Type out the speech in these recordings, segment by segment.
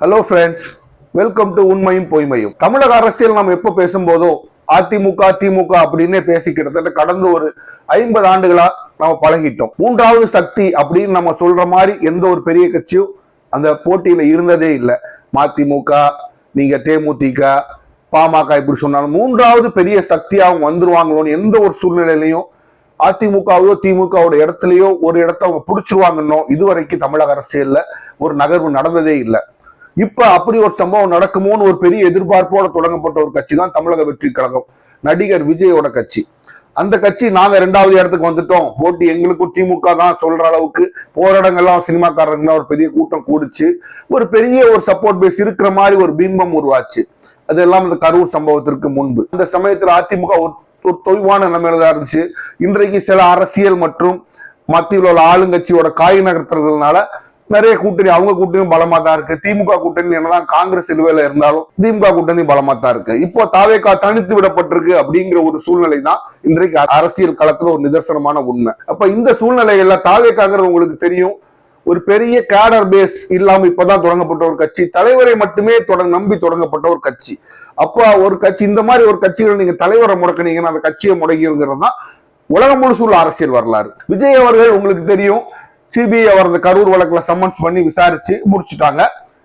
Hello friends, welcome to உண்மையும் பொய்மையும். தமிழக அரசியல் நம்ம எப்ப பேசும்போதோ அதிமுக திமுக அப்படின்னே பேசி கிட்டத்தட்ட கடந்த ஒரு 50 ஆண்டுகளா நம்ம பழகிட்டோம். மூன்றாவது சக்தி அப்படின்னு நம்ம சொல்ற மாதிரி எந்த ஒரு பெரிய கட்சியும் அந்த போட்டியில இருந்ததே இல்லை. மதிமுக, நீங்க தேமுதிக, பாமக இப்படி சொன்னாலும் மூன்றாவது பெரிய சக்தியா அவங்க வந்துருவாங்களோன்னு எந்த ஒரு சூழ்நிலையிலையும் அதிமுகவோ திமுகவோட இடத்துலயோ ஒரு இடத்த அவங்க பிடிச்சிருவாங்கன்னோ இதுவரைக்கும் தமிழக அரசியல்ல ஒரு நகர்வு நடந்ததே இல்லை. இப்ப அப்படி ஒரு சம்பவம் நடக்குமோன்னு ஒரு பெரிய எதிர்பார்ப்போட தொடங்கப்பட்ட ஒரு கட்சி தான் தமிழக வெற்றி கழகம், நடிகர் விஜயோட கட்சி. அந்த கட்சி நாங்க 2வது இடத்துக்கு வந்துட்டோம், போட்டி எங்களுக்கும் திமுக தான் சொல்ற அளவுக்கு போராடங்கள்லாம் சினிமாக்காரங்க ஒரு பெரிய கூட்டம் கூடிச்சு, ஒரு பெரிய ஒரு சப்போர்ட் பேஸ் இருக்கிற மாதிரி ஒரு பிம்பம் உருவாச்சு. அதெல்லாம் இந்த கரூர் சம்பவத்திற்கு முன்பு. அந்த சமயத்துல அதிமுக ஒரு தொய்வான நிலைமையில தான் இருந்துச்சு. இன்றைக்கு சில அரசியல் மற்றும் மத்தியில் உள்ள ஆளுங்கட்சியோட காய் நகர்த்துறதுனால நிறைய கூட்டணி, அவங்க கூட்டணியும் பலமா தான் இருக்கு. திமுக கூட்டணி என்னதான் காங்கிரஸ் நிலுவையில இருந்தாலும் திமுக கூட்டணி பலமா தான் இருக்கு. இப்போ தாவேகா தனித்து விடப்பட்டிருக்கு அப்படிங்கிற ஒரு சூழ்நிலை தான் இன்றைக்கு அரசியல் களத்துல ஒரு நிதர்சனமான உண்மை. அப்ப இந்த சூழ்நிலைகள்ல தாவேகாங்கிறது உங்களுக்கு தெரியும், ஒரு பெரிய கேடர் பேஸ் இல்லாம இப்பதான் தொடங்கப்பட்ட ஒரு கட்சி, தலைவரை மட்டுமே நம்பி தொடங்கப்பட்ட ஒரு கட்சி. அப்ப ஒரு கட்சி, இந்த மாதிரி ஒரு கட்சிகள் நீங்க தலைவரை முடக்கினீங்கன்னா அந்த கட்சியை முடங்கிங்கிறது தான் உலகம் முழுசு உள்ள அரசியல் வரலாறு. விஜய் அவர்கள் உங்களுக்கு தெரியும், சிபிஐ அவர் அந்த கரூர் வழக்குல சம்மன்ஸ் பண்ணி விசாரிச்சு முடிச்சுட்டாங்க.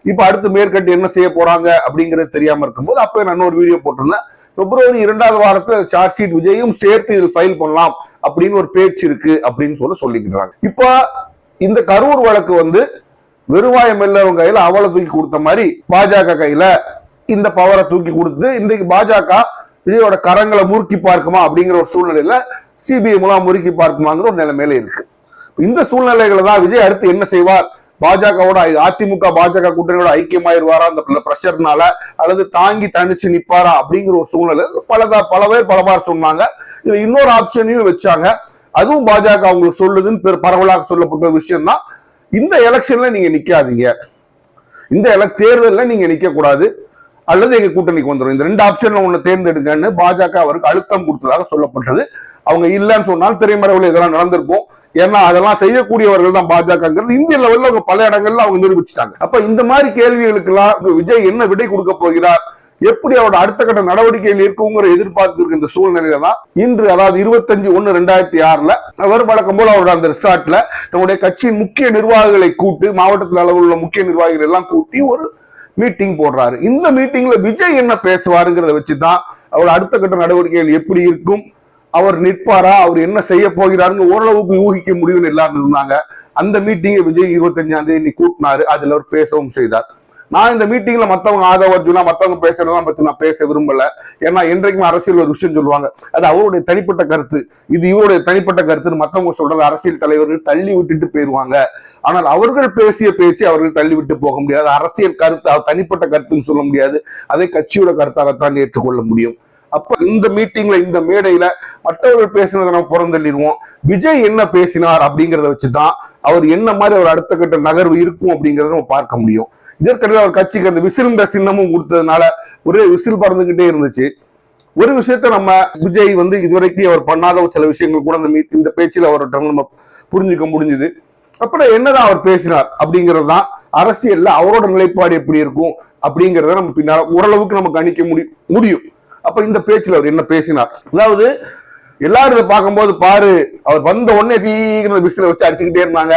இப்ப அடுத்து மேற்கட்டு என்ன செய்ய போறாங்க அப்படிங்கிறது தெரியாம இருக்கும்போது அப்ப நான் ஒரு வீடியோ போட்டிருந்தேன். பிப்ரவரி 2வது வாரத்துல சார்ஜ் ஷீட் விஜயும் சேர்த்து இதில் ஃபைல் பண்ணலாம் அப்படின்னு ஒரு பேச்சு இருக்கு அப்படின்னு சொல்லிக்கிறாங்க. இப்ப இந்த கரூர் வழக்கு வெறுவாயம் இல்லவங்க கையில அவளை தூக்கி கொடுத்த மாதிரி பாஜக கையில இந்த பவரை தூக்கி கொடுத்து இன்றைக்கு பாஜக விஜயோட கரங்களை முறுக்கி பார்க்குமா அப்படிங்கிற ஒரு சூழ்நிலையில சிபிஐ மூலம் முறுக்கி பார்க்குமாங்கிற ஒரு நிலைமையில இருக்கு. இந்த சூழ்நிலைகளை தான் விஜய் அடுத்து என்ன செய்வார், பாஜகவோட அதிமுக பாஜக கூட்டணியோட ஐக்கியமாயிருவாரா அந்த பிரஷர்னால, அல்லது தாங்கி தனிச்சு நிப்பாரா அப்படிங்கிற ஒரு சூழ்நிலை பல பேர் பலவாறு சொன்னாங்க. இதுல இன்னொரு ஆப்ஷனையும் வச்சாங்க, அதுவும் பாஜக அவங்களுக்கு சொல்லுதுன்னு பரவலாக சொல்லப்பட்ட விஷயம் தான், இந்த எலெக்ஷன்ல நீங்க நிக்காதீங்க, இந்த தேர்தல்ல நீங்க நிக்க கூடாது, அல்லது எங்க கூட்டணிக்கு வந்துடும், இந்த 2 ஆப்ஷன்ல ஒண்ணு தேர்ந்தெடுங்கன்னு பாஜக அவருக்கு அழுத்தம் கொடுத்ததாக சொல்லப்பட்டது. அவங்க இல்லைன்னு சொன்னால் திரைமறைவில் இதெல்லாம் நடந்திருக்கும். ஏன்னா அதெல்லாம் செய்யக்கூடியவர்கள் தான் பாஜகங்கிறது இந்திய லெவல்ல அவங்க பல இடங்கள்ல அவங்க நிரூபிச்சுட்டாங்க. அப்ப இந்த மாதிரி கேள்விகளுக்கு எல்லாம் விஜய் என்ன விடை கொடுக்க போகிறார், எப்படி அவரோட அடுத்த கட்ட நடவடிக்கையில் இருக்குங்கிற எதிர்பார்த்து இருக்க இந்த சூழ்நிலையில தான் இன்று, அதாவது 25/1/2006 அவர் வழக்கம் போல அவரோட அந்த ரிசார்ட்ல தன்னுடைய கட்சியின் முக்கிய நிர்வாகிகளை கூட்டு, மாவட்டத்தில் அளவில் உள்ள முக்கிய நிர்வாகிகள் எல்லாம் கூட்டி ஒரு மீட்டிங் போடுறாரு. இந்த மீட்டிங்ல விஜய் என்ன பேசுவாருங்கிறத வச்சுதான் அவரோட அடுத்த கட்ட நடவடிக்கைகள் எப்படி இருக்கும், அவர் நிற்பாரா, அவர் என்ன செய்ய போகிறாருன்னு ஓரளவுக்கு யூகிக்க முடியும்னு எல்லாரும் இருந்தாங்க. அந்த மீட்டிங்கை விஜய் 25ஆம் தேதி கூட்டினாரு, அதுல அவர் பேசவும் செய்தார். நான் இந்த மீட்டிங்ல மத்தவங்க ஆதரவர்ஜுனா மத்தவங்க பேசுறதான் பத்தி நான் பேச விரும்பல. ஏன்னா என்றைக்குமே அரசியல் ஒரு விஷயம் சொல்லுவாங்க, அது அவருடைய தனிப்பட்ட கருத்து, இது இவருடைய தனிப்பட்ட கருத்துன்னு மத்தவங்க சொல்றது அரசியல் தலைவர்கள் தள்ளி விட்டுட்டு போயிருவாங்க. ஆனால் அவர்கள் பேசிய பேச்சு அவர்கள் தள்ளி விட்டு போக முடியாது. அரசியல் கருத்து தனிப்பட்ட கருத்துன்னு சொல்ல முடியாது, அதை கட்சியோட கருத்தாகத்தான் ஏற்றுக்கொள்ள முடியும். அப்ப இந்த மீட்டிங்ல, இந்த மேடையில மற்றவர்கள் பேசினதை நம்ம புறந்தள்ளிடுவோம். விஜய் என்ன பேசினார் அப்படிங்கிறத வச்சுதான் அவர் என்ன மாதிரி ஒரு அடுத்த கட்ட நகர்வு இருக்கும் அப்படிங்கறத நம்ம பார்க்க முடியும். இதற்கிடையில் அவர் கட்சிக்கு அந்த விசில்ன்ற சின்னமும் கொடுத்ததுனால ஒரே விசில் பறந்துகிட்டே இருந்துச்சு. ஒரு விஷயத்த நம்ம விஜய் இதுவரைக்கும் அவர் பண்ணாத சில விஷயங்கள் கூட இந்த பேச்சில் அவர்கிட்ட நம்ம புரிஞ்சுக்க முடிஞ்சுது. அப்புறம் என்னதான் அவர் பேசினார் அப்படிங்கிறது தான் அரசியல்ல அவரோட நிலைப்பாடு எப்படி இருக்கும் அப்படிங்கிறத நம்ம பின்னால ஓரளவுக்கு நம்ம கணிக்க முடியும். அப்ப இந்த பேச்சுல அவர் என்ன பேசினார், அதாவது எல்லாரும் இதை பார்க்கும்போது பாரு, அவர் வந்த உடனே விசில வச்சு அடிச்சுக்கிட்டே இருந்தாங்க,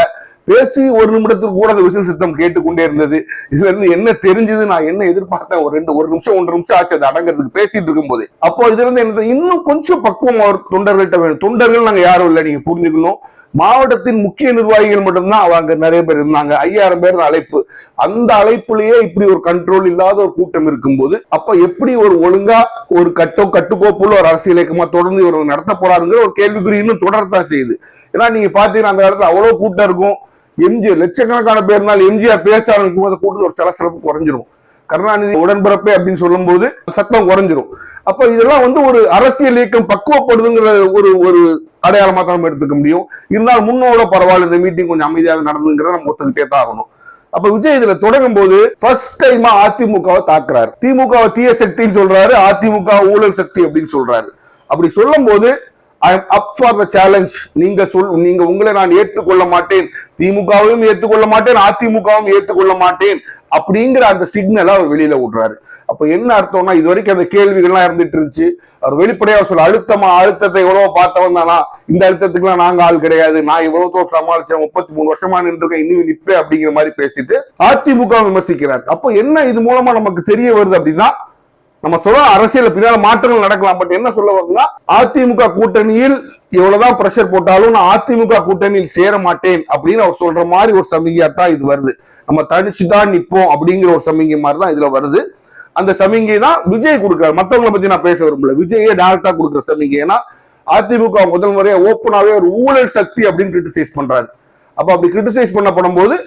பேசி 1 நிமிடத்துக்கு கூட அந்த விசில் சித்தம் கேட்டுக்கொண்டே இருந்தது. இதுல இருந்து என்ன தெரிஞ்சது, நான் என்ன எதிர்பார்த்தேன், ஒரு நிமிஷம் 1 நிமிஷம் ஆச்சு அது அடங்கிறதுக்கு பேசிட்டு இருக்கும் போது. அப்போ இதுல இருந்து என்ன, இன்னும் கொஞ்சம் பக்குவம் அவர் தொண்டர்கள்ட்ட வேணும். தொண்டர்கள் நாங்க யாரும் இல்லை, நீங்க புரிஞ்சுக்கணும், மாவட்டத்தின் முக்கிய நிர்வாகிகள் மட்டும்தான் அவங்க நிறைய பேர் இருந்தாங்க, 5000 பேர் அழைப்பு. அந்த அழைப்புலயே இப்படி ஒரு கண்ட்ரோல் இல்லாத ஒரு கூட்டம் இருக்கும்போது அப்ப எப்படி ஒரு ஒழுங்கா ஒரு கட்டுக்கோப்புள்ள ஒரு அரசியல் இயக்கமா தொடர்ந்து இவர் நடத்த போறாருங்கிற ஒரு கேள்விக்குறி இன்னும் தொடரத்தான் செய்யுது. ஏன்னா நீங்க பாத்தீங்கன்னா அந்த இடத்துல அவ்வளவு கூட்டம் இருக்கும், எம்ஜிஆர் லட்சக்கணக்கான பேர்னால எம்ஜிஆர் பேச ஆரம்பிக்கும் போது கூட்டத்தில் ஒரு சலசலப்பு குறைஞ்சிரும், கருணாநிதி உடன்பிறப்பே அப்படின்னு சொல்லும் போது சத்தம் குறைஞ்சிரும். அப்ப இதெல்லாம் ஒரு அரசியல் இயக்கம் பக்குவப்படுதுங்கிற ஒரு அடையாளமா தான் நம்ம எடுத்துக்க முடியும். இருந்தாலும் முன்னோட பரவாயில்ல, இந்த மீட்டிங் கொஞ்சம் அமைதியாக நடந்துங்கிறத நம்ம ஒத்துக்கிட்டே தான் ஆகணும். அப்ப விஜய் இதுல தொடங்கும் போது ஃபர்ஸ்ட் டைமா அதிமுகவை தாக்குறாரு. திமுகவை தீய சக்தின்னு சொல்றாரு, அதிமுக ஊழல் சக்தி அப்படின்னு சொல்றாரு. அப்படி சொல்லும் போது I am up for the challenge. நீங்க உங்களை நான் ஏற்றுக்கொள்ள மாட்டேன், திமுகவையும் ஏற்றுக்கொள்ள மாட்டேன், அதிமுகவும் ஏற்றுக்கொள்ள மாட்டேன் அப்படிங்கிற அந்த சிக்னலை அவர் வெளியில விடுறாரு. அப்ப என்ன அர்த்தம்னா, இது வரைக்கும் அந்த கேள்விகள்லாம் இருந்துட்டு இருந்துச்சு. அவர் வெளிப்படையா சொல்ல, அழுத்தத்தை எவ்வளவு பார்த்தவன் தானா, இந்த அழுத்தத்துக்குலாம் நாங்க ஆள் கிடையாது, நான் இவ்வளவு தோற்று சமாளிச்சேன், 33 வருஷமா நின்றுருக்கேன், இன்னும் நிப்பேன் அப்படிங்கிற மாதிரி பேசிட்டு அதிமுக விமர்சிக்கிறார். அப்ப என்ன இது மூலமா நமக்கு தெரிய வருது அப்படின்னா, நம்ம சொல்ல அரசியல் பின்னால மாற்றங்கள் நடக்கலாம், பட் என்ன சொல்ல வருதுன்னா, அதிமுக கூட்டணியில் எவ்வளவுதான் பிரஷர் போட்டாலும் நான் அதிமுக கூட்டணியில் சேர மாட்டேன் அப்படின்னு அவர் சொல்ற மாதிரி ஒரு சமிகையாத்தான் இது வருது. நம்ம தனிச்சுதான் நிப்போம் அப்படிங்கிற ஒரு சமிகை மாதிரி தான் இதுல வருது. அந்த சமிகை தான் விஜய் கொடுக்கிறார். மத்தவங்களை பத்தி நான் பேச விரும்பல, விஜயே டைரக்டா கொடுக்குற சமிகை. ஏன்னா அதிமுக முதல் முறையா ஓப்பனாவே ஒரு ஊழல் சக்தி அப்படின்னு கிரிட்டிசைஸ் பண்றாரு. அப்ப அப்படி கிரிட்டிசைஸ் பண்ணப்படும் போது,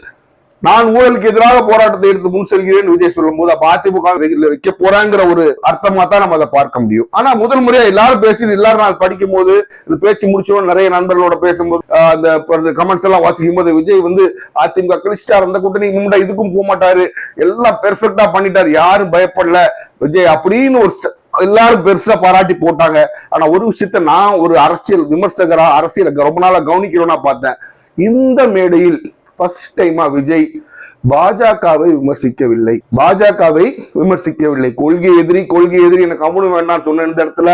நான் ஊழலுக்கு எதிராக போராட்டத்தை எடுத்து முன் செல்கிறேன் விஜய் சொல்லும் போது, அப்ப அதிமுக வைக்க போறாங்கிற ஒரு அர்த்தமா தான் நம்ம அதை பார்க்க முடியும். ஆனா முதல் முறையா எல்லாரும் பேசி, எல்லாரும் நான் படிக்கும் போது, இந்த பேச்சு முடிச்சோம், நிறைய நண்பர்களோட பேசும்போது, அந்த கமெண்ட்ஸ் எல்லாம் வாசிக்கும் போது, விஜய் அதிமுக கிழிச்சிட்டார், அந்த கூட்டணி முன்னாடி இதுக்கும் போக மாட்டாரு, எல்லாம் பெர்ஃபெக்டா பண்ணிட்டாரு, யாரும் பயப்படல விஜய் அப்படின்னு ஒரு எல்லாரும் பெருசா பாராட்டி போட்டாங்க. ஆனா ஒரு விஷயத்த நான் ஒரு அரசியல் விமர்சகரா, அரசியல் ரொம்ப நாளா கவனிக்கிறோம்னா பார்த்தேன், இந்த மேடையில் ஃபர்ஸ்ட் டைமா விஜய் பாஜகவை விமர்சிக்கவில்லை. கொள்கை எதிரி எனக்கு கம்முனு வேண்டாம் சொன்ன இந்த இடத்துல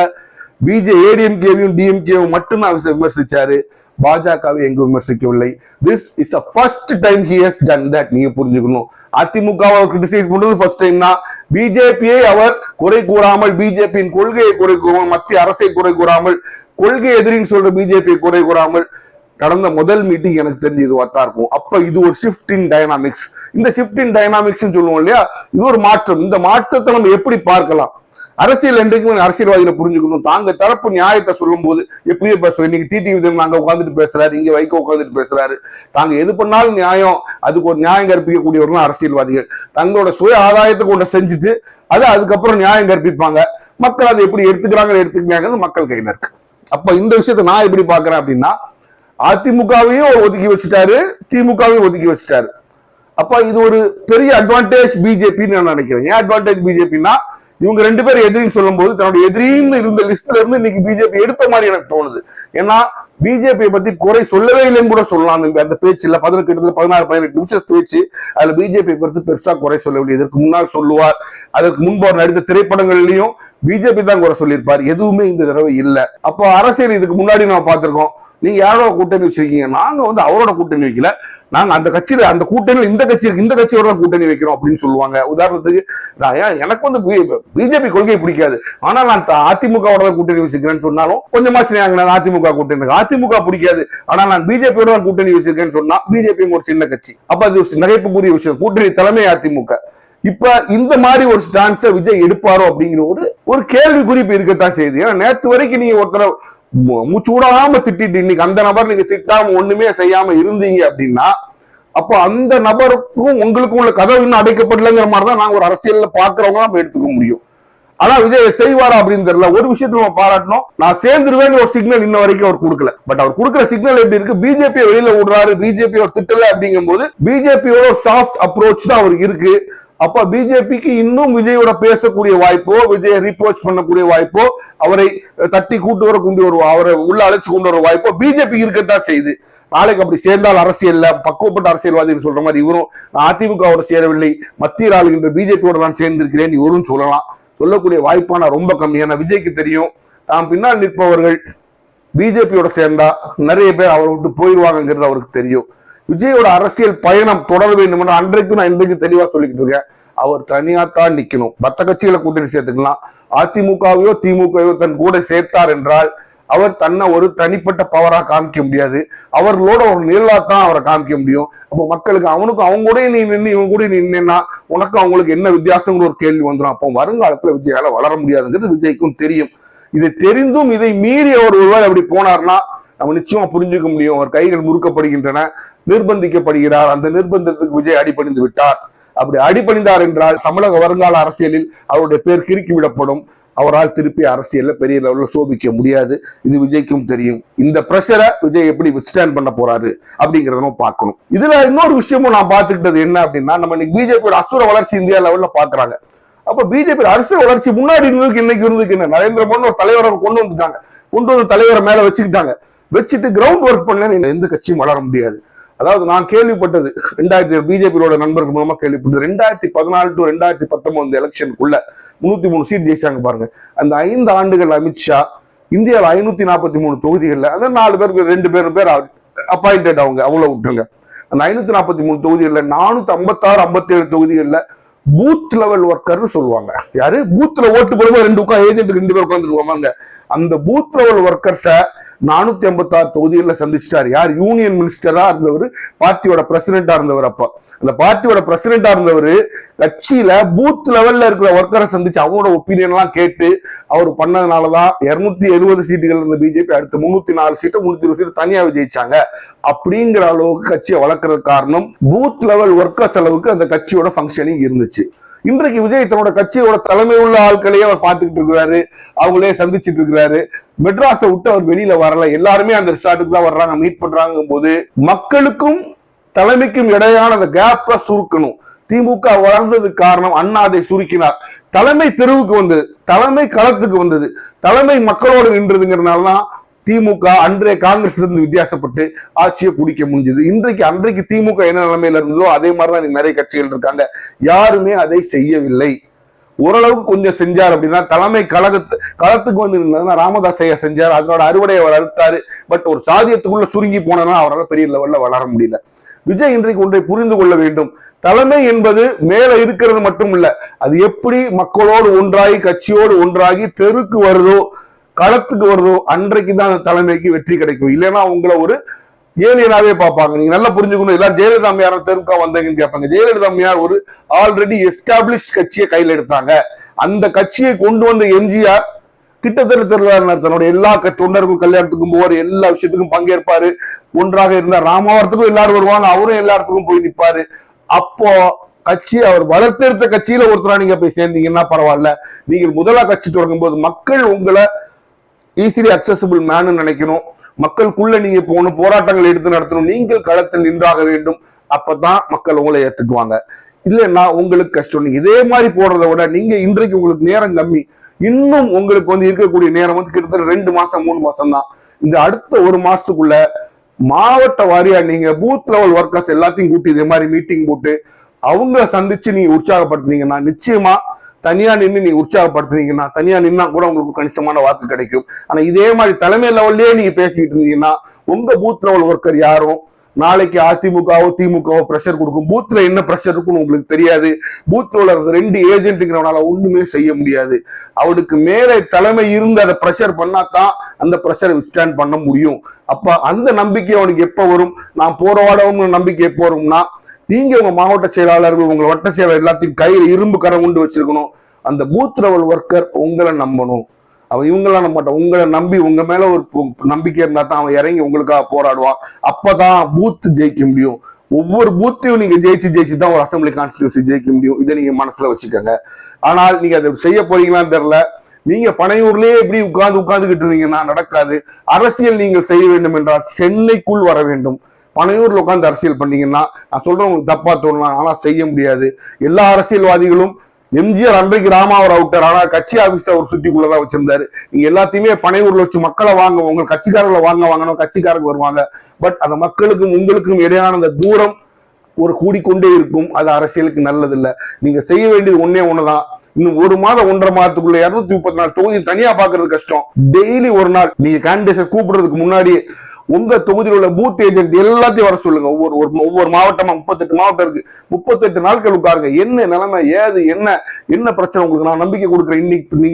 ஏடிஎம்கேவையும் டிஎம்கேவும் மட்டும் தான் விமர்சிச்சாரு, பாஜகவை எங்கு விமர்சிக்கவில்லை. This is the first time he has done that. நீங்க புரிஞ்சுக்கணும், அதிமுகவை கிரிட்டிசைஸ் பண்றது ஃபர்ஸ்ட் டைம் தான். பிஜேபியை அவர் குறை கூறாமல், பிஜேபியின் கொள்கையை குறை கூறாமல், மத்திய அரசை குறை கூறாமல், கொள்கை எதிரின்னு சொல்ற பிஜேபியை குறை கூறாமல் கடந்த முதல் மீட்டிங் எனக்கு தெரிஞ்சு இதுவாத்தான் இருக்கும். அப்ப இது ஒரு ஷிஃப்ட் இன் டைனாமிக்ஸ். இந்த ஷிஃப்ட் இன் டைனாமிக்ஸ் சொல்லுவோம் இல்லையா, இது ஒரு மாற்றம். இந்த மாற்றத்தை நம்ம எப்படி பார்க்கலாம்? அரசியல் என்றைக்கும் அரசியல்வாதிகளை புரிஞ்சுக்கணும். தாங்க தரப்பு நியாயத்தை சொல்லும் போது எப்படியே பேசுறோம். இன்னைக்கு டிடிவி அங்க உட்காந்துட்டு பேசுறாரு, இங்க வைகோ உட்காந்துட்டு பேசுறாரு. தாங்க எது பண்ணாலும் நியாயம், அதுக்கு ஒரு நியாயம் கற்பிக்கக்கூடியவர்கள் அரசியல்வாதிகள். தங்களோட சுய ஆதாயத்துக்கு ஒன்றை செஞ்சுட்டு அது அதுக்கப்புறம் நியாயம் கற்பிப்பாங்க. மக்கள் அதை எப்படி எடுத்துக்கிறாங்க மக்கள் கையில இருக்கு. அப்ப இந்த விஷயத்த நான் எப்படி பாக்குறேன் அப்படின்னா, அதிமுகவையும் ஒதுக்கி வச்சுட்டாரு, திமுகவையும் ஒதுக்கி வச்சுட்டாரு. அப்ப இது ஒரு பெரிய அட்வான்டேஜ் பிஜேபின்னு நான் நினைக்கிறேன். ஏன் அட்வான்டேஜ் பிஜேபின்னா, இவங்க ரெண்டு பேரும் எதிரின்னு சொல்லும் போது தன்னுடைய எதிரின்னு இருந்த லிஸ்ட்ல இருந்து இன்னைக்கு பிஜேபி எடுத்த மாதிரி எனக்கு தோணுது. ஏன்னா பிஜேபியை பத்தி குறை சொல்லவே இல்லைன்னு கூட சொல்லலாம். அந்த பேச்சுல கிட்டத்தட்ட 16-18 நிமிஷம் பேச்சு, அதுல பிஜேபி பத்தி பெருசா குறை சொல்லவில்லை. இதற்கு முன்னால் சொல்லுவார், அதற்கு முன்பு அவர் நடித்த திரைப்படங்கள்லயும் பிஜேபி தான் குறை சொல்லியிருப்பார். எதுவுமே இந்த தடவை இல்லை. அப்போ அரசியல் இதுக்கு முன்னாடி நம்ம பார்த்திருக்கோம். நீங்க யாரோட கூட்டணி வச்சிருக்கீங்க, நாங்க அவரோட கூட்டணி வைக்கல, நாங்க அந்த கட்சியில அந்த கூட்டணியில் இந்த கட்சி இருக்கு, இந்த கட்சியோட கூட்டணி வைக்கிறோம் அப்படின்னு சொல்லுவாங்க. உதாரணத்துக்கு எனக்கு பிஜேபி கொள்கை பிடிக்காது, ஆனா நான் அதிமுகவோட கூட்டணி வச்சிருக்கேன்னு சொன்னாலும் கொஞ்சமா அதிமுக கூட்டணி, அதிமுக பிடிக்காது ஆனா நான் பிஜேபியோட கூட்டணி வச்சிருக்கேன்னு சொன்னா பிஜேபி ஒரு சின்ன கட்சி. அப்ப அது நகைப்புக்குரிய விஷயம். கூட்டணி தலைமை அதிமுக. இப்ப இந்த மாதிரி ஒரு ஸ்டான்ஸை விஜய் எடுப்பாரோ அப்படிங்கிற ஒரு கேள்வி குறிப்பு இருக்கத்தான் செய்யுது. ஏன்னா நேற்று வரைக்கும் நீங்க ஒருத்தர மூச்சூடாம திட்டிட்டு இன்னைக்கு அந்த நபர் நீங்க திட்டாம ஒண்ணுமே செய்யாம இருந்தீங்க அப்படின்னா, அப்போ அந்த நபருக்கும் உங்களுக்கும் உள்ள கதவு இன்னும் அடைக்கப்படலைங்கிற மாதிரிதான் நாங்க ஒரு அரசியல்ல பாக்குறவங்க நம்ம எடுத்துக்க முடியும். ஆனா விஜய் செய்வாரா அப்படின்னு தெரியல. ஒரு விஷயத்துல நம்ம பாராட்டணும், நான் சேர்ந்துருவேன் ஒரு சிக்னல் இன்ன வரைக்கும் அவர் கொடுக்கல. பட் அவர் கொடுக்குற சிக்னல் எப்படி இருக்கு, பிஜேபி வெளியில விடுறாரு, பிஜேபி அவர் திட்டல அப்படிங்கும் போது பிஜேபியோட சாஃப்ட் அப்ரோச் தான் அவருக்கு இருக்கு. அப்ப பிஜேபிக்கு இன்னும் விஜயோட பேசக்கூடிய வாய்ப்போ, விஜயை ரீப்ரோச் பண்ணக்கூடிய வாய்ப்போ, அவரை தட்டி கூட்டு வர அவரை உள்ள அழைச்சு கொண்டு வர வாய்ப்போ பிஜேபி இருக்கத்தான் செய்யுது. நாளைக்கு அப்படி சேர்ந்தால் அரசியல்ல பக்குவப்பட்ட அரசியல்வாதிகள் சொல்ற மாதிரி இவரும் அதிமுகவோட சேரவில்லை, மத்தியில் ஆளுகின்ற பிஜேபியோட தான் சேர்ந்திருக்கிறேன் இவரும் சொல்லக்கூடிய வாய்ப்பான ரொம்ப கம்மியான. விஜய்க்கு தெரியும், தாம் பின்னால் நிற்பவர்கள் பிஜேபியோட சேர்ந்தா நிறைய பேர் அவரை விட்டு போயிடுவாங்கிறது அவருக்கு தெரியும். விஜயோட அரசியல் பயணம் தொடர வேண்டும் என்று அன்றைக்கு நான் இன்றைக்கு தெளிவா சொல்லிக்கிட்டு இருக்கேன். அவர் தனியாத்தான் நிக்கணும். மற்ற கட்சிகளை கூட்டணி சேர்த்துக்கலாம். அதிமுகவையோ திமுகவையோ தன் கூட சேர்த்தார் என்றால் அவர் தன்னை ஒரு தனிப்பட்ட பவரா காமிக்க முடியாது. அவர்களோட ஒரு நிழலாத்தான் அவரை காமிக்க முடியும். அப்போ மக்களுக்கு அவனுக்கு அவங்க கூட நீ நின்று இவங்க கூட நீ நின்னா உனக்கு அவங்களுக்கு என்ன வித்தியாசங்கிற ஒரு கேள்வி வந்துடும். அப்போ வருங்காலத்துல விஜயால வளர முடியாதுங்கிறது விஜய்க்கும் தெரியும். இதை தெரிந்தும் இதை மீறி அவர் ஒருவேளை அப்படி போனார்னா நம்ம நிச்சயமா புரிஞ்சுக்க முடியும். அவர் கைகள் முறுக்கப்படுகின்றன, நிர்பந்திக்கப்படுகிறார். அந்த நிர்பந்தத்துக்கு விஜய் அடிபணிந்து விட்டார். அப்படி அடிபணிந்தார் என்றால் தமிழக வருங்கால அரசியலில் அவருடைய பேர் கிறுக்கி விடப்படும். அவரால் திருப்பி அரசியல்ல பெரிய லெவல்ல சோபிக்க முடியாது. இது விஜய்க்கும் தெரியும். இந்த பிரஷரை விஜய் எப்படி வித்ஸ்டாண்ட் பண்ண போறாரு அப்படிங்கறத பார்க்கணும். இதுல இன்னொரு விஷயமும் நான் பார்த்துக்கிட்டது என்ன அப்படின்னா, நம்ம இன்னைக்கு பிஜேபியோட அசுர வளர்ச்சி இந்தியா லெவல்ல பாக்குறாங்க. அப்ப பிஜேபி அசுர வளர்ச்சி முன்னாடி இருந்ததுக்கு இன்னைக்கு இருந்ததுக்கு என்ன, நரேந்திர மோடி ஒரு தலைவரை கொண்டு வந்துட்டாங்க, கொண்டு வந்து தலைவரை மேல வச்சுக்கிட்டாங்க. வச்சுட்டு கிரவுண்ட் ஒர்க் பண்ணல எந்த கட்சியும் வளர முடியாது. அதாவது நான் கேள்விப்பட்டது 2000 பிஜேபியோட நண்பர்கள் மூலமா கேள்விப்பட்டது 2014 டு 2019 எலெக்ஷனுக்குள்ள 303 சீட் ஜெயிச்சாங்க பாருங்க. அந்த 5 ஆண்டுகள் அமித்ஷா இந்தியாவில் 543 தொகுதிகள்ல அந்த 4 பேருக்கு 2 பேர் அப்பாயிண்டட், அவங்க அவ்வளவு விட்டுருங்க. அந்த 543 தொகுதிகள்ல 456 57 தொகுதிகள்ல பூத் லெவல் ஒர்க்கர்னு சொல்லுவாங்க. யாரு பூத்ல ஓட்டு போடும்போது 2 ஏஜென்ட் 2 பேர் உட்காந்துருவாங்க. அந்த பூத் லெவல் ஒர்க்கர்ஸ 456 தொகுதிகளில் சந்திச்சிட்டார். யார்? யூனியன் மினிஸ்டரா இருந்தவர், பார்ட்டியோட பிரசிடென்டா இருந்தவர். அப்ப அந்த பார்ட்டியோட பிரசிடென்டா இருந்தவர் கட்சியில பூத் லெவல்ல இருக்கிற ஒர்க்கரை சந்திச்சு அவங்களோட ஒப்பீனியன் எல்லாம் கேட்டு அவர் பண்ணதுனாலதான் 270 சீட்டுகள் இருந்த பிஜேபி அடுத்த 304 சீட்டு 320 சீட்டு தனியா ஜெயிச்சாங்க. அப்படிங்கிற அளவுக்கு கட்சியை வளர்க்கறது காரணம் பூத் லெவல் ஒர்க்கர்ஸ் அளவுக்கு அந்த கட்சியோட ஃபங்க்ஷனிங் இருந்துச்சு. இன்றைக்கு விஜய் தன்னோட கட்சியோட தலைமை உள்ள ஆட்களையே அவர் பார்த்துக்கிட்டு இருக்கிறாரு, அவங்களே சந்திச்சுட்டு இருக்கிறாரு. மெட்ராஸை விட்டு அவர் வெளியில வரல, எல்லாருமே அந்த ரிசார்ட்டுக்கு தான் வர்றாங்க, மீட் பண்றாங்க. போது மக்களுக்கும் தலைமைக்கும் இடையான அந்த கேப்பை சுருக்கணும். திமுக வளர்ந்ததுக்கு காரணம் அண்ணா அதை சுருக்கினார். தலைமை தெருவுக்கு வந்தது, தலைமை களத்துக்கு வந்தது, தலைமை மக்களோடு நின்றதுங்கிறதுனாலதான் திமுக அன்றைய காங்கிரஸ் இருந்து வித்தியாசப்பட்டு ஆட்சியை பிடிக்க முடிஞ்சது. அன்றைக்கு திமுக என்ன நிலைமையில இருந்ததோ அதே மாதிரிதான் நிறைய கட்சிகள் இருக்காங்க. யாருமே அதை செய்யவில்லை. ஓரளவுக்கு கொஞ்சம் செஞ்சார் அப்படின்னா தலைமை களத்துக்கு வந்து ராமதாஸ் ஐயா செஞ்சார், அதனோட அறுவடையை அவர் அறுத்தாரு. பட் ஒரு சாதியத்துக்குள்ள சுருங்கி போனா அவரால் பெரிய லெவல்ல வளர முடியல. விஜய் இன்றைக்கு ஒன்றை புரிந்து கொள்ள வேண்டும். தலைமை என்பது மேல இருக்கிறது மட்டும் இல்ல, அது எப்படி மக்களோடு ஒன்றாகி கட்சியோடு ஒன்றாகி தெருக்கு வருதோ களத்துக்கு வருதோ அன்றைக்குதான் அந்த தலைமைக்கு வெற்றி கிடைக்கும். இல்லைன்னா உங்களை ஒரு ஏலியனாவே பார்ப்பாங்க. நீங்க நல்லா புரிஞ்சுக்கணும். எல்லாரும் ஜெயலலிதா அம்மையார் தெருக்கா வந்தீங்கன்னு கேட்பாங்க. ஜெயலலிதா அம்மையார் ஒரு ஆல்ரெடி எஸ்டாப்ளிஷ் கட்சியை கையில் எடுத்தாங்க. அந்த கட்சியை கொண்டு வந்த எம்ஜிஆர் கிட்டத்தட்ட தெரியல தன்னோட எல்லா தொண்டருக்கும் கல்யாணத்துக்கும் போவார், எல்லா விஷயத்துக்கும் பங்கேற்பாரு, ஒன்றாக இருந்தார். ராமாவரத்துக்கும் எல்லாரும் வருவாங்க, அவரும் எல்லா இடத்துக்கும் போய் நிற்பாரு. அப்போ கட்சி அவர் வளர்த்தெடுத்த கட்சியில ஒருத்தரா நீங்க போய் சேர்ந்தீங்கன்னா பரவாயில்ல. நீங்கள் முதலா கட்சி தொடங்கும் போது மக்கள் உங்களை ஈஸிலி அக்சசிபிள் மேனு நினைக்கணும். மக்களுக்குள்ள நீங்க போகணும், போராட்டங்கள் எடுத்து நடத்தணும், நீங்கள் களத்தில் நின்றாக வேண்டும். அப்பதான் மக்கள் உங்களை ஏத்துக்குவாங்க. இல்லைன்னா உங்களுக்கு கஷ்டம். நீங்க இதே மாதிரி போடுறத விட நீங்க இன்றைக்கு உங்களுக்கு நேரம் கம்மி, இன்னும் உங்களுக்கு வந்து இருக்கக்கூடிய நேரம் வந்து கிட்டத்தட்ட 2 மாசம் 3 மாசம் தான். இந்த அடுத்த 1 மாசத்துக்குள்ள மாவட்ட வாரியா நீங்க பூத் லெவல் ஒர்க்கர்ஸ் எல்லாத்தையும் கூட்டி இதே மாதிரி மீட்டிங் போட்டு அவங்கள சந்திச்சு நீங்க உற்சாகப்படுத்துனீங்கன்னா, நிச்சயமா தனியா நின்று நீங்க உற்சாகப்படுத்துனீங்கன்னா, தனியா நின்னா கூட உங்களுக்கு கணிசமான வாக்கு கிடைக்கும். ஆனா இதே மாதிரி தலைமை லெவல்லயே நீங்க பேசிக்கிட்டு இருந்தீங்கன்னா உங்க பூத் லெவல் ஒர்க்கர் யாரும் நாளைக்கு அதிமுகவோ திமுகவோ பிரஷர் கொடுக்கும். பூத்ல என்ன பிரஷர் இருக்குன்னு உங்களுக்கு தெரியாது. பூத்ல 2 ஏஜென்ட்ங்கிறவனால ஒண்ணுமே செய்ய முடியாது. அவனுக்கு மேலே தலைமை இருந்து அதை பிரஷர் பண்ணாதான் அந்த பிரஷரை விஸ்டாண்ட் பண்ண முடியும். அப்ப அந்த நம்பிக்கை அவனுக்கு எப்ப வரும்? நான் போராடவும் நம்பிக்கை எப்போ வரும்னா, நீங்க உங்க மாவட்ட செயலாளர்கள் உங்க வட்ட செயலாளர் எல்லாத்தையும் கையில இரும்பு கரம் கொண்டு வச்சிருக்கணும். அந்த பூத் லெவல் ஒர்க்கர் உங்களை நம்பணும். அவன் இவங்கெல்லாம் நம்ப மாட்டான். உங்களை நம்பி உங்க மேல ஒரு நம்பிக்கை இருந்தா தான் அவன் இறங்கி உங்களுக்காக போராடுவான். அப்பதான் பூத் ஜெயிக்க முடியும். ஒவ்வொரு பூத்தையும் நீங்க ஜெயிச்சு தான் ஒரு அசம்பிளி கான்ஸ்டிடியூன்சி ஜெயிக்க முடியும். இதை நீங்க மனசுல வச்சுக்கோங்க. ஆனால் நீங்க அதை செய்ய போறீங்களான்னு தெரியல. நீங்க பனையூர்லயே எப்படி உட்கார்ந்துகிட்டு இருந்தீங்கன்னா நடக்காது. அரசியல் நீங்கள் செய்ய வேண்டும் என்றால் சென்னைக்குள் வர வேண்டும். பனையூர்ல உட்காந்து அரசியல் பண்ணீங்கன்னா நான் சொல்றேன் உங்களுக்கு தப்பா தோணலாம், ஆனா செய்ய முடியாது. எல்லா அரசியல்வாதிகளும் எம்ஜிஆர் அன்றைக்கு ராமாவர் அவுட்டார், ஆனா கட்சி ஆபீஸ ஒரு சுட்டிக்குள்ளதான் வச்சிருந்தாரு. நீங்க எல்லாத்தையுமே பனையூர்ல வச்சு மக்களை வாங்க, உங்க கட்சிக்காரர்களை வாங்கணும், கட்சிக்காரங்க வருவாங்க. பட் அந்த மக்களுக்கும் உங்களுக்கும் இடையான அந்த தூரம் ஒரு கூடிக்கொண்டே இருக்கும். அது அரசியலுக்கு நல்லது இல்லை. நீங்க செய்ய வேண்டியது ஒண்ணுதான். இன்னும் 1 மாதம் 1.5 மாதத்துக்குள்ள 234 தொகுதி தனியா பாக்குறது கஷ்டம். டெய்லி ஒரு நாள் நீங்க கேண்டிடேட் கூப்பிடுறதுக்கு முன்னாடி உங்க தொகுதியில் உள்ள பூத் ஏஜென்ட் எல்லாத்தையும் வர சொல்லுங்க. ஒவ்வொரு மாவட்டமா 38 மாவட்டம் இருக்கு. 38 நாட்கள் உட்காருங்க. என்ன நிலைமை, ஏது என்ன பிரச்சனை உங்களுக்கு நான் நம்பிக்கை கொடுக்குறேன்.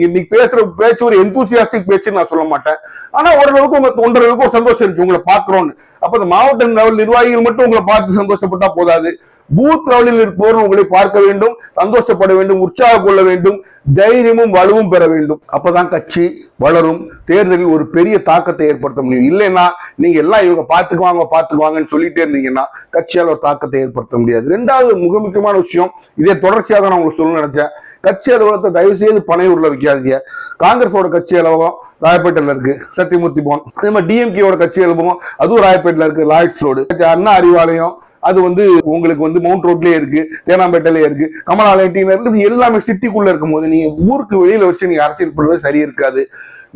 இன்னைக்கு பேசுற பேச்சு ஒரு எந்தூசியாஸ்டிக் பேச்சுன்னு நான் சொல்ல மாட்டேன். ஆனா ஓரளவுக்கு உங்க தொண்டர்களுக்கு ஒரு சந்தோஷம் இருக்கு உங்களை பாக்குறோன்னு. அப்ப இந்த மாவட்ட லெவல் நிர்வாகிகள் மட்டும் உங்களை பார்த்து சந்தோஷப்பட்டா போதாது. பூத் லெவலில் இருப்பவர்கள் உங்களை பார்க்க வேண்டும், சந்தோஷப்பட வேண்டும், உற்சாகம் கொள்ள வேண்டும், தைரியமும் வலுவும் பெற வேண்டும். அப்பதான் கட்சி வளரும், தேர்தலில் ஒரு பெரிய தாக்கத்தை ஏற்படுத்த முடியும். இல்லைன்னா நீங்க எல்லாம் இவங்க பாத்துக்குவாங்கன்னு சொல்லிட்டே இருந்தீங்கன்னா கட்சியால் ஒரு தாக்கத்தை ஏற்படுத்த முடியாது. 2வது மிக முக்கியமான விஷயம், இதே தொடர்ச்சியாக தான் நான் உங்களுக்கு சொல்ல நினைச்சேன். கட்சி அலுவலகத்தை தயவு செய்து பனையூர்ல வைக்காதீங்க. காங்கிரஸோட கட்சி அலுவலகம் ராயப்பேட்டையில இருக்கு, சத்தியமூர்த்தி பவன். அதே மாதிரி டிஎம்கேயோட கட்சி அலுவலகம் அதுவும் ராயப்பேட்டையில இருக்கு, லாய்ட்ஸ் ரோடு. அண்ணா அறிவாலயம் அது வந்து உங்களுக்கு வந்து மவுண்ட் ரோட்லயே இருக்கு, தேனாம்பேட்டையிலே இருக்கு, கமலாலயம், எல்லாமே சிட்டிக்குள்ள இருக்கும் போது நீங்க ஊருக்கு வெளியில வச்சு நீங்க அரசியல் பண்றது சரி இருக்காது.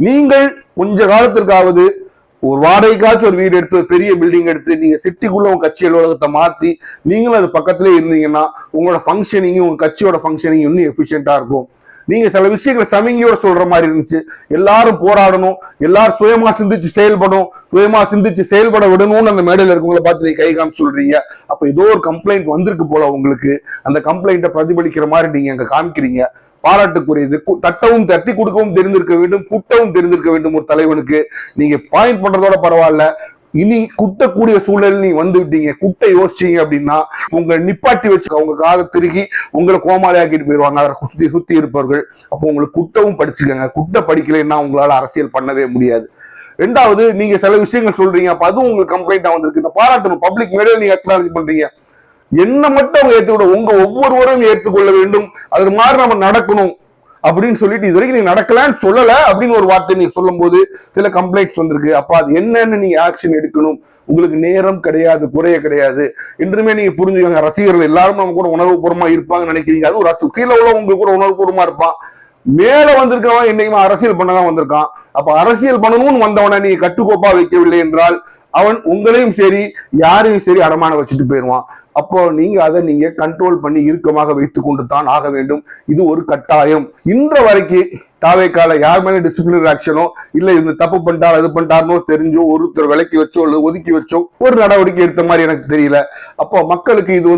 நீங்கள் கொஞ்ச காலத்திற்காவது ஒரு வாடகைக்காச்சும் ஒரு வீடு எடுத்து ஒரு பெரிய பில்டிங் எடுத்து நீங்க சிட்டிக்குள்ள உங்க கட்சி அலுவலகத்தை மாத்தி நீங்களும் அது பக்கத்திலே இருந்தீங்கன்னா உங்களோட ஃபங்க்ஷனிங் உங்க கட்சியோட ஃபங்க்ஷனிங் இன்னும் எஃபிஷியன்டா இருக்கும். நீங்க சில விஷயங்களை சமிங்கியோட சொல்ற மாதிரி இருந்துச்சு. எல்லாரும் போராடணும், எல்லாரும் சுயமா சிந்திச்சு செயல்படும், சுயமா சிந்திச்சு செயல்பட விடணும்னு அந்த மேடையில இருக்கவங்களை பார்த்து நீங்க கை காமிச்சு சொல்றீங்க. அப்ப ஏதோ ஒரு கம்ப்ளைண்ட் வந்திருக்கு போல உங்களுக்கு. அந்த கம்ப்ளைண்ட்டை பிரதிபலிக்கிற மாதிரி நீங்க அங்க காமிக்கிறீங்க. பாராட்டுக்குரியது. தட்டவும் தட்டி கொடுக்கவும் தெரிந்திருக்க வேண்டும், குட்டவும் தெரிந்திருக்க வேண்டும் ஒரு தலைவனுக்கு. நீங்க பாயிண்ட் பண்றதோட பரவாயில்ல, இனி குட்டக்கூடிய சூழல் நீ வந்து விட்டீங்க. குட்டை யோசிச்சீங்க அப்படின்னா உங்களை நிப்பாட்டி வச்சு அவங்க காதை திருகி உங்களை கோமாளியாக்கிட்டு போயிடுவாங்க அதை சுத்தி சுத்தி இருப்பவர்கள். அப்போ உங்களுக்கு குட்டவும் படிச்சுக்கோங்க. குட்டை படிக்கலைன்னா உங்களால அரசியல் பண்ணவே முடியாது. ரெண்டாவது, நீங்க சில விஷயங்கள் சொல்றீங்க, அப்ப அதுவும் உங்களுக்கு கம்ப்ளைண்டா வந்திருக்கு. பாராட்டணும், பப்ளிக் மேடையில் நீங்க அக்னாலஜ் பண்றீங்க. என்ன மட்டும் அவங்க ஏற்றுக்கூட உங்க ஒவ்வொருவரும் ஏற்றுக்கொள்ள வேண்டும், அது மாதிரி நம்ம நடக்கணும் அப்படின்னு சொல்லிட்டு இது வரைக்கும் நீங்க நடக்கலான்னு சொல்லல அப்படின்னு ஒரு வார்த்தை நீங்க சொல்லும் போது சில கம்ப்ளைண்ட்ஸ் வந்திருக்கு. அப்ப அது என்னன்னு நீங்க ஆக்ஷன் எடுக்கணும். உங்களுக்கு நேரம் கிடையாது, குறைய கிடையாது என்றுமே நீங்க புரிஞ்சுக்கோங்க. ரசிகர்கள் எல்லாரும் நம்ம கூட உணர்வுபூர்வமா இருப்பாங்கன்னு நினைக்கிறீங்க. அதுவும் கீழே உள்ள உங்களுக்கு கூட உணர்வுபூர்வமா இருப்பான். மேல வந்திருக்கவன் என்னைக்குமே அரசியல் பண்ணதான் வந்திருக்கான். அப்ப அரசியல் பண்ணணும்னு வந்தவனை நீங்க கட்டுக்கோப்பா வைக்கவில்லை என்றால் அவன் உங்களையும் சரி யாரையும் சரி அடமான வச்சுட்டு போயிடுவான். அப்போ நீங்க அதை நீங்க கண்ட்ரோல் பண்ணி இறுக்கமாக வைத்துக் கொண்டு தான் ஆக வேண்டும். இது ஒரு கட்டாயம். இன்ற வரைக்கும் தாவேக்கால யார் மேல டிசிப்ளினரி ஆக்ஷனோ இல்ல இந்த தப்பு பண்ணிட்டார் அது பண்ணிட்டாருனோ தெரிஞ்சோ ஒருத்தர் விலக்கி வச்சோ அல்லது ஒதுக்கி வச்சோ ஒரு நடவடிக்கை எடுத்த மாதிரி எனக்கு தெரியல. அப்போ மக்களுக்கு இது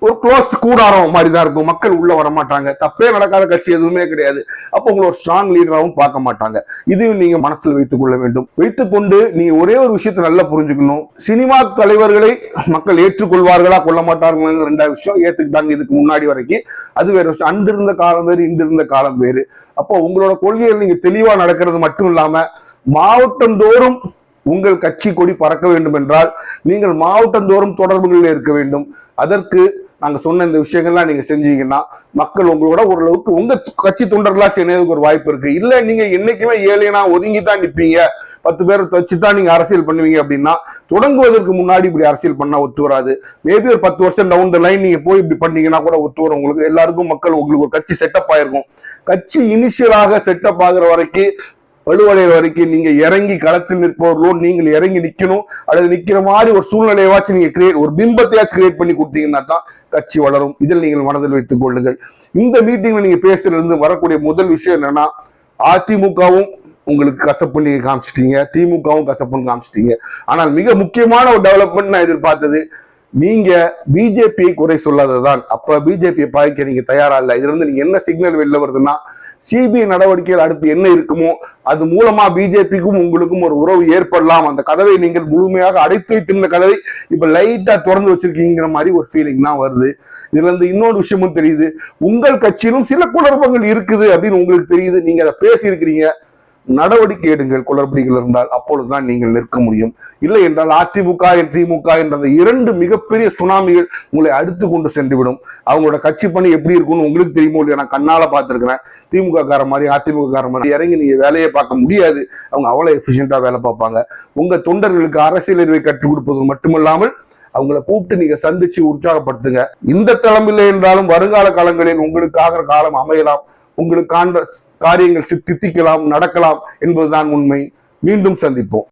ஒரு க்ளோஸ்ட் கூடாரம் மாதிரி தான் இருக்கும். மக்கள் உள்ள வர மாட்டாங்க. தப்பே நடக்காத கட்சி எதுவுமே கிடையாது. அப்போ உங்களை ஒரு ஸ்ட்ராங் லீடராகவும் பார்க்க மாட்டாங்க. இதையும் நீங்க மனசில் வைத்துக் கொள்ள வேண்டும். வைத்துக்கொண்டு நீங்க ஒரே ஒரு விஷயத்தை நல்லா புரிஞ்சுக்கணும். சினிமா தலைவர்களை மக்கள் ஏற்றுக்கொள்வார்களா கொள்ள மாட்டார்கள் ரெண்டாவது விஷயம். ஏத்துக்கிட்டாங்க இதுக்கு முன்னாடி வரைக்கும். அது வேற விஷயம். அன்று இருந்த காலம் வேறு, இன்று இருந்த காலம் வேறு. அப்போ உங்களோட கொள்கைகள் நீங்க தெளிவா நடக்கிறது மட்டும் இல்லாம மாவட்டந்தோறும் உங்கள் கட்சி கொடி பறக்க வேண்டும் என்றால் நீங்கள் மாவட்டந்தோறும் தொடர்புகளில் இருக்க வேண்டும். அதற்கு நாங்க சொன்ன இந்த விஷயங்கள்லாம் நீங்க செஞ்சீங்கன்னா மக்கள் உங்களோட ஓரளவுக்கு உங்க கட்சி தொண்டர்களா சேர்ந்ததுக்கு ஒரு வாய்ப்பு இருக்கு. இல்ல நீங்க என்னைக்குமே ஏழைனா ஒதுங்கிதான் நிற்பீங்க, 10 பேரை வச்சுதான் நீங்க அரசியல் பண்ணுவீங்க அப்படின்னா தொடங்குவதற்கு முன்னாடி இப்படி அரசியல் பண்ணா ஒத்து வராது. மேபி ஒரு 10 வருஷம் டவுன் த லைன் நீங்க போய் இப்படி பண்ணீங்கன்னா கூட ஒத்து வரும். உங்களுக்கு எல்லாருக்கும் மக்கள் உங்களுக்கு ஒரு கட்சி செட்டப் ஆயிருக்கும். கட்சி இனிஷியலாக செட்டப் ஆகிற வரைக்கும் வலுவடைகிற வரைக்கும் நீங்க இறங்கி களத்தில் நிற்பவர்களோ நீங்கள் இறங்கி நிக்கணும். அல்லது நிக்கிற மாதிரி ஒரு சூழ்நிலையாச்சும் நீங்க ஒரு பிம்பத்தையாச்சும் கிரியேட் பண்ணி கொடுத்தீங்கன்னா தான் கட்சி வளரும். இதில் நீங்கள் மனதில் வைத்துக் கொள்ளுங்கள். இந்த மீட்டிங்ல நீங்க பேசுறதுல இருந்து வரக்கூடிய முதல் விஷயம் என்னன்னா, அதிமுகவும் உங்களுக்கு கசப்பு நீங்க காமிச்சிட்டீங்க, திமுகவும் கசப்புன்னு காமிச்சிட்டீங்க. ஆனால் மிக முக்கியமான ஒரு டெவலப்மெண்ட் நான் எதிர்பார்த்தது, நீங்க பிஜேபியை குறை சொல்லாததான். அப்ப பிஜேபியை பாய்க்க நீங்க தயாரா இல்லை. இதுல இருந்து நீங்க என்ன சிக்னல் வெளில வருதுன்னா, சிபிஐ நடவடிக்கைகள் அடுத்து என்ன இருக்குமோ அது மூலமா பிஜேபிக்கும் உங்களுக்கும் ஒரு உறவு ஏற்படலாம். அந்த கதவை நீங்கள் முழுமையாக அடைத்து வைத்திருந்த கதவை இப்ப லைட்டா திறந்து வச்சிருக்கீங்கிற மாதிரி ஒரு ஃபீலிங் தான் வருது. இதுல இருந்து இன்னொரு விஷயமும் தெரியுது, உங்கள் கட்சியிலும் சில குழப்பங்கள் இருக்குது அப்படின்னு உங்களுக்கு தெரியுது. நீங்க அதை பேசியிருக்கிறீங்க. நடவடிக்கை எடுங்கள் குளறுபடிகள் இருந்தால், அப்பொழுதுதான் நீங்கள் நிற்க முடியும். இல்லை என்றால் அதிமுக திமுக என்ற அந்த 2 மிகப்பெரிய சுனாமிகள் உங்களை அடுத்து கொண்டு சென்றுவிடும். அவங்களோட கட்சி பணி எப்படி இருக்கும்னு உங்களுக்கு தெரியுமோ இல்லையா? நான் கண்ணால பார்த்திருக்கிறேன். திமுக கார மாதிரி அதிமுக கார மாதிரி இறங்கி நீங்க வேலையை பார்க்க முடியாது. அவங்க அவ்வளவு எஃபிஷியன்டா வேலை பார்ப்பாங்க. உங்க தொண்டர்களுக்கு அரசியல் அறிவை கற்றுக் கொடுப்பது மட்டுமல்லாமல் அவங்களை கூப்பிட்டு நீங்க சந்திச்சு உற்சாகப்படுத்துங்க. இந்த தலைமையில என்றாலும் வருங்கால காலங்களில் உங்களுக்காக காலம் அமையலாம். உங்களுக்கு காண்ற காரியங்கள் தித்திக்கலாம், நடக்கலாம் என்பதுதான் உண்மை. மீண்டும் சந்திப்போம்.